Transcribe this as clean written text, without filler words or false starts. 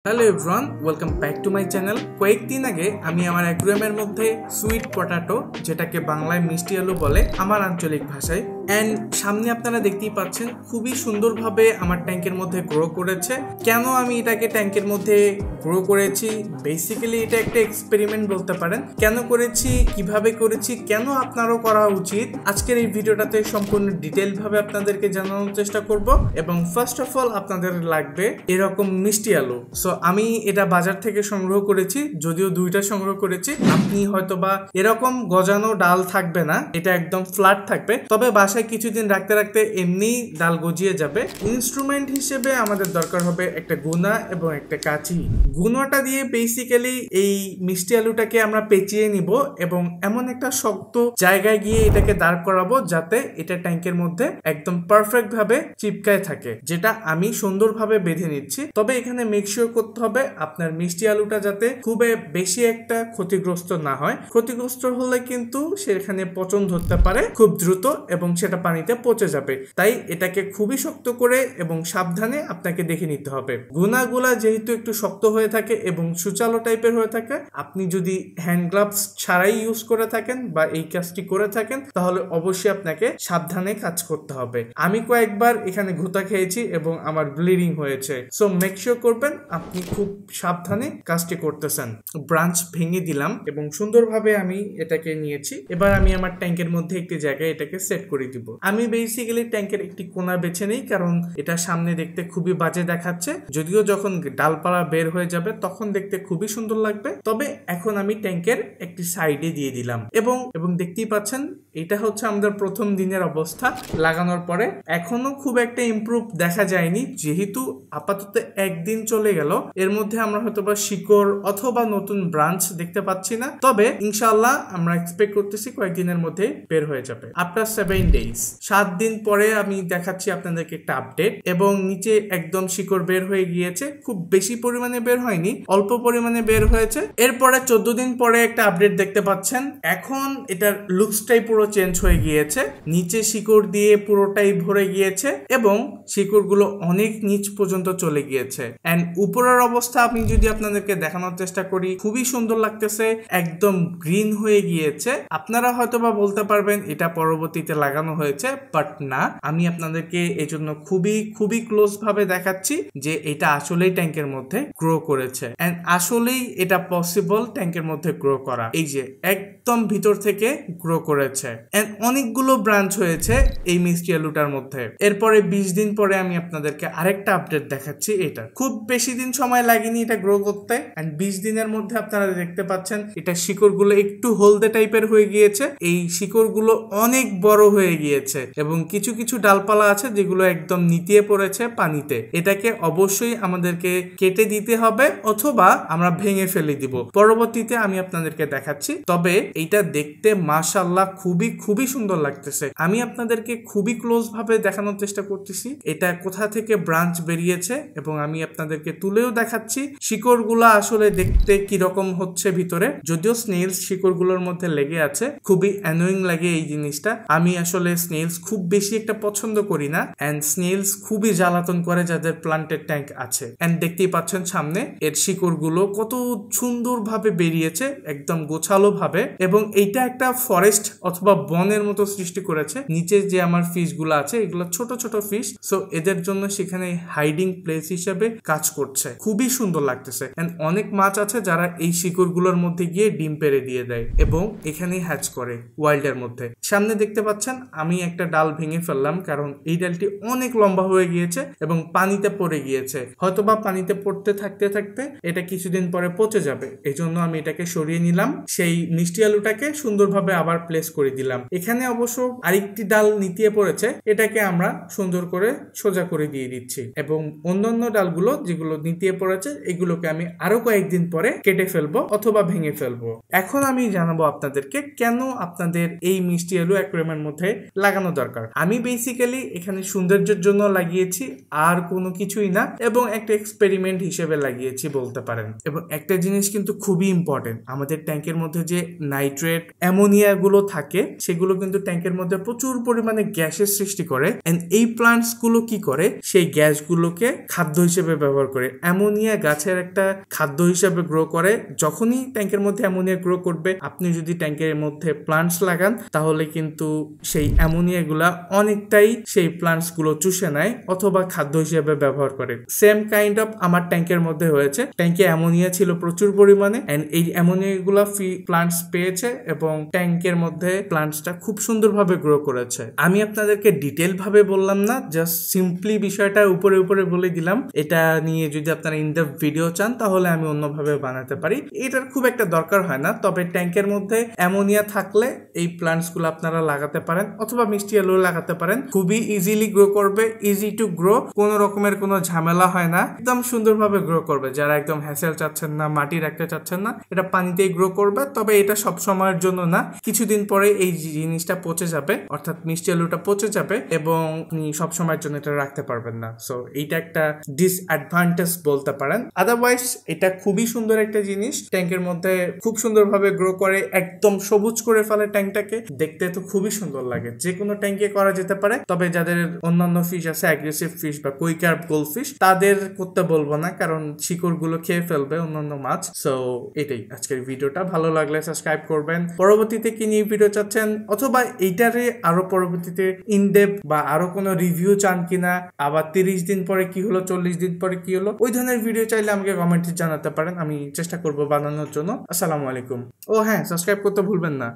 Hello everyone, welcome back to my channel. কয়েকদিন আগে আমি আমার অ্যাকুয়ারিয়ামের মধ্যে সুইট পটাটো, যেটাকে বাংলায় মিষ্টি আলু বলে আমার আঞ্চলিক ভাষায়, অ্যান্ড সামনে আপনারা দেখতেই পাচ্ছেন খুবই সুন্দরভাবে আমার ট্যাঙ্কের মধ্যে গ্রো করেছে। কেন আমি এটাকে ট্যাঙ্কের মধ্যে গ্রো করেছি, বেসিক্যালি এটা একটা এক্সপেরিমেন্ট বলতে পারেন। কেন করেছি, কিভাবে করেছি, কেন আপনারও করা উচিত, আজকের এই ভিডিওটাতে সম্পূর্ণ ডিটেইল ভাবে আপনাদেরকে জানানোর চেষ্টা করব। এবং ফার্স্ট অফ অল আপনাদের লাগবে এরকম মিষ্টি আলু। সো আমি এটা বাজার থেকে সংগ্রহ করেছি, যদিও দুইটা সংগ্রহ করেছি। আপনি হয়তো বা এরকম গজানো ডাল থাকবে না, এটা একদম ফ্ল্যাট থাকবে, তবে বাসায় কিছুদিন রাখতে রাখতে এমনি ডাল গজিয়ে যাবে। ইনস্ট্রুমেন্ট হিসেবে আমাদের দরকার হবে একটা গুনা এবং একটা কাঁচি। গুনাটা দিয়ে বেসিক্যালি এই মিষ্টি আলুটাকে আমরা পেঁচিয়ে নিব এবং এমন একটা শক্ত জায়গায় গিয়ে এটাকে দাঁড় করাবো যাতে এটা ট্যাঙ্কের মধ্যে একদম পারফেক্ট ভাবে চিপকায় থাকে, যেটা আমি সুন্দরভাবে বেঁধে নিচ্ছি। তবে এখানে মেক শিওর করতে হবে আপনার মিষ্টি আলুটা যাতে খুব বেশি একটা ক্ষতিগ্রস্ত না হয়। ক্ষতিগ্রস্ত হলে কিন্তু সেখানে পচন ধরতে পারে খুব দ্রুত এবং সেটা পানিতে পচে যাবে। তাই এটাকে খুবই শক্ত করে এবং সাবধানে আপনাকে দেখে নিতে হবে। গুনাগুলা যেহেতু একটু শক্ত হয়ে থাকে এবং সুচালো টাইপের হয়ে থাকে, আপনি যদি হ্যান্ড গ্লাভস ছাড়াই ইউজ করে থাকেন বা এই কাজটি করে থাকেন, তাহলে অবশ্যই আপনাকে সাবধানে কাজ করতে হবে। আমি কয়েকবার এখানে ঘুতা খেয়েছি এবং আমার ব্লিডিং হয়েছে। সো মেক শিওর করবেন আপনি খুব সাবধানে কাজটি করতেছেন। ব্রাঞ্চ ভেঙে দিলাম এবং সুন্দরভাবে আমি এটাকে নিয়েছি। এবার আমি আমার ট্যাঙ্কের মধ্যে একটি জায়গায় এটাকে সেট করে দিব। আমি বেসিক্যালি ট্যাঙ্কের একটি কোণা বেছে নেই, কারণ এটা সামনে দেখতে খুবই বাজে দেখাচ্ছে, যদিও যখন ডালপালা বের হয়ে যাবে তখন দেখতে খুবই সুন্দর লাগবে। তবে এখন আমি ট্যাঙ্কের একটি সাইডে দিয়ে দিলাম এবং দেখতেই পাচ্ছেন এটা হচ্ছে আমাদের প্রথম দিনের অবস্থা লাগানোর পরে। এখনো খুব একটা ইমপ্রুভ দেখা যায়নি, যেহেতু আপাতত একদিন চলে গেল। এর মধ্যে আমরা হয়তো বা শিকড় অথবা নতুন ব্রাঞ্চ দেখতে পাচ্ছি না, তবে ইনশাআল্লাহ আমরা এক্সপেক্ট করতেছি কয়েকদিনের মধ্যে বের হয়ে যাবে। আফটার 7 ডেজ, 7 দিন পরে আমি দেখাচ্ছি আপনাদেরকে একটা আপডেট। এবং নিচে একদম শিকড় বের হয়ে গিয়েছে, খুব বেশি পরিমাণে বের হয়নি, অল্প পরিমাণে বের হয়েছে। এরপরে 14 দিন পরে একটা আপডেট দেখতে পাচ্ছেন। এখন এটার লুকসটাই পুরো চেঞ্জ হয়ে গিয়েছে, নিচে শিকড় দিয়ে পুরোটাই ভরে গিয়েছে এবং শিকড়গুলো অনেক নিচ পর্যন্ত চলে গিয়েছে। এন্ড উপরের অবস্থা আমি যদি আপনাদেরকে দেখানোর চেষ্টা করি, খুবই সুন্দর লাগতেছে, একদম গ্রিন হয়ে গিয়েছে। আপনারা হয়তো বা বলতে পারবেন এটা পরবর্তীতে লাগানো হয়েছে, বাট না, আমি আপনাদেরকে এই জন্য খুবই ক্লোজ ভাবে দেখাচ্ছি যে এটা আসলেই ট্যাঙ্কের মধ্যে গ্রো করেছে। এন্ড আসলেই এটা পসিবল ট্যাঙ্কের মধ্যে গ্রো করা। এই যে একদম ভিতর থেকে গ্রো করেছে এন্ড অনেকগুলো ব্রাঞ্চ হয়েছে এই মিষ্টি আলুটার মধ্যে। এরপরে 20 দিন পরে আমি আপনাদেরকে আরেকটা আপডেট দেখাচ্ছি। এটা খুব বেশি দিন সময় লাগেনি এটা গ্রো করতে, এন্ড 20 দিনের মধ্যে আপনারা দেখতে পাচ্ছেন এটা শিকড়গুলো একটু হলদে টাইপের হয়ে গিয়েছে। এই শিকড়গুলো অনেক বড় হয়ে গিয়েছে এবং কিছু কিছু ডালপালা আছে যেগুলো একদম নিতিয়ে পড়েছে পানিতে। এটাকে অবশ্যই আমাদেরকে কেটে দিতে হবে অথবা আমরা ভেঙে ফেলে দিব। পরবর্তীতে আমি আপনাদেরকে দেখাচ্ছি। তবে এইটা দেখতে মাশাআল্লাহ খুবই সুন্দর লাগতেছে। আমি আপনাদেরকে খুবই ক্লোজ ভাবে দেখানোর চেষ্টা করতেছি এটা কোথা থেকে ব্রাঞ্চ বেরিয়েছে এবং আমি আপনাদেরকে তুলেও দেখাচ্ছি শিকড়গুলো আসলে দেখতে কিরকম হচ্ছে ভিতরে। যদিও স্নেলস শিকড়গুলোর মধ্যে লেগে আছে, খুবই অ্যানোয়িং লাগে এই জিনিসটা। আমি আসলে স্নেলস খুব বেশি একটা পছন্দ করি না, এন্ড স্নেলস খুবই জ্বালাতন করে যাদের প্লান্টেড ট্যাঙ্ক আছে। এন্ড দেখতেই পাচ্ছেন সামনে এর শিকড়গুলো কত সুন্দর ভাবে বেরিয়েছে, একদম গোছালো ভাবে। এবং এইটা একটা ফরেস্ট অথবা বনের মতো সৃষ্টি করেছে। নিচে যে আমার ফিশ গুলো আছে এগুলো ছোট ছোট ফিশ, সো এদের জন্য সেখানে হাইডিং প্লেস হিসেবে কাজ করছে। খুবই সুন্দর লাগতেছে। এন্ড অনেক মাছ আছে যারা এই শিকড়গুলোর মধ্যে গিয়ে ডিম পেড়ে দিয়ে দেয় এবং এখানেই হ্যাচ করে ওয়াইল্ডের মধ্যে। সামনে দেখতে পাচ্ছেন আমি একটা ডাল ভেঙে ফেললাম, কারণ এই ডালটি অনেক লম্বা হয়ে গিয়েছে এবং পানিতে পড়ে গিয়েছে। হয়তোবা পানিতে পড়তে থাকতে থাকতে এটা কিছুদিন পরে পচে যাবে, এই জন্য আমি এটাকে সরিয়ে নিলাম। সেই মিষ্টি আলুটাকে সুন্দরভাবে আবার প্লেস করে দিলাম। এখানে অবশ্য আরেকটি ডাল নিতিয়ে পড়েছে, এটাকে আমরা সুন্দর করে সোজা করে দিয়ে দিচ্ছি এবং অন্যান্য ডালগুলো যেগুলো নিতিয়ে পড়েছে এগুলোকে আমি আরো কয়েকদিন পরে কেটে ফেলবো অথবা ভেঙে ফেলবো। এখন আমি জানাবো আপনাদেরকে কেন আপনাদের এই মিষ্টি আলু অ্যাকুয়ারিয়ামের মধ্যে লাগানো দরকার। আমি বেসিক্যালি এখানে সৌন্দর্যের জন্য লাগিয়েছি, আর কোনো কিছুই না, এবং একটা এক্সপেরিমেন্ট হিসেবে লাগিয়েছি বলতে পারেন। এবং একটা জিনিস কিন্তু খুবই ইম্পর্টেন্ট, আমাদের ট্যাঙ্কের মধ্যে যে নাইট্রেট অ্যামোনিয়া গুলো থাকে সেগুলো কিন্তু ট্যাঙ্কের মধ্যে প্রচুর পরিমাণে গ্যাসের সৃষ্টি করে। এন্ড এই প্লান্টস গুলো কি করে, সেই গ্যাসগুলোকে খাদ্য হিসেবে ব্যবহার করে। অ্যামোনিয়া গাছের একটা খাদ্য হিসেবে গ্রো করে। যখনই ট্যাঙ্কের মধ্যে অ্যামোনিয়া গ্রো করবে, আপনি যদি ট্যাঙ্কের মধ্যে প্লান্টস লাগান তাহলে কিন্তু সেই অ্যামোনিয়া গুলা অনেকটাই সেই প্লান্টস গুলো চুষে নেয় অথবা খাদ্য হিসেবে ব্যবহার করে। সেম কাইন্ড অফ আমার ট্যাঙ্কের মধ্যে হয়েছে। ট্যাঙ্কে অ্যামোনিয়া ছিল প্রচুর পরিমাণে, এন্ড এই অ্যামোনিয়া গুলা প্লান্টস পেয়েছে এবং ট্যাঙ্কের মধ্যে প্লান্টসটা খুব সুন্দরভাবে গ্রো করেছে। আমি আপনাদেরকে ডিটেল ভাবে বললাম না, জাস্ট সিম্পলি বিষয়টা উপরে উপরে বলে দিলাম। এটা নিয়ে যদি আপনারা ইনডেপথ ভিডিও চান তাহলে আমি অন্যভাবে বানাতে পারি, এটার খুব একটা দরকার হয় না। তবে ট্যাঙ্কের মধ্যে অ্যামোনিয়া থাকলে এই প্লান্টস গুলো আপনারা লাগাতে পারেন অথবা মিষ্টি আলু লাগাতে পারেন। খুবই ইজিলি গ্রো করবে, ইজি টু গ্রো, কোনো রকমের কোনো ঝামেলা হয় না, একদম সুন্দরভাবে গ্রো করবে। যারা একদম হ্যাসেল চাচ্ছেন না, মাটি রাখতে চাচ্ছেন না, এটা পানিতেই গ্রো করবে। তবে এটা সব সময়ের জন্য না, কিছুদিন পরে এই জিনিসটা পচে যাবে, অর্থাৎ মিষ্টি আলুটা পচে যাবে এবং আপনি সব সময়ের জন্য এটা রাখতে পারবেন না। সো এইটা একটা ডিসঅ্যাডভান্টেজ বলতে পারেন। আদারওয়াইজ এটা খুবই সুন্দর একটা জিনিস, ট্যাঙ্কের মধ্যে খুব সুন্দরভাবে গ্রো করে, একদম সবুজ করে ফেলে ট্যাঙ্কটাকে, দেখতে তো খুবই সুন্দর লাগে। যে কোনো ট্যাঙ্কে করা যেতে পারে, তবে যাদের অন্যান্য ফিশ আছে, অ্যাগ্রেসিভ ফিশ বা কুইকার্প গোল্ডফিশ, তাদের করতে বলবো না, কারণ শিকড় গুলো খেয়ে ফেলবে অন্যান্য মাছ। সো এটাই আজকের ভিডিওটা। ভালো লাগলে সাবস্ক্রাইব করবেন। পরবর্তীতে কি নিয়ে ভিডিও চাচ্ছেন, অথবা এইটারে আরো পরবর্তীতে ইনডেপথ বা আরো কোনো রিভিউ চান কিনা, আবার 30 দিন পরে কি হলো, 40 দিন পরে কি হলো, ওই ধরনের ভিডিও চাইলে আমাকে কমেন্টে জানাতে পারেন, আমি চেষ্টা করবো বানানোর জন্য। আসসালামু আলাইকুম। ও হ্যাঁ, সাবস্ক্রাইব করতে ভুলবেন না।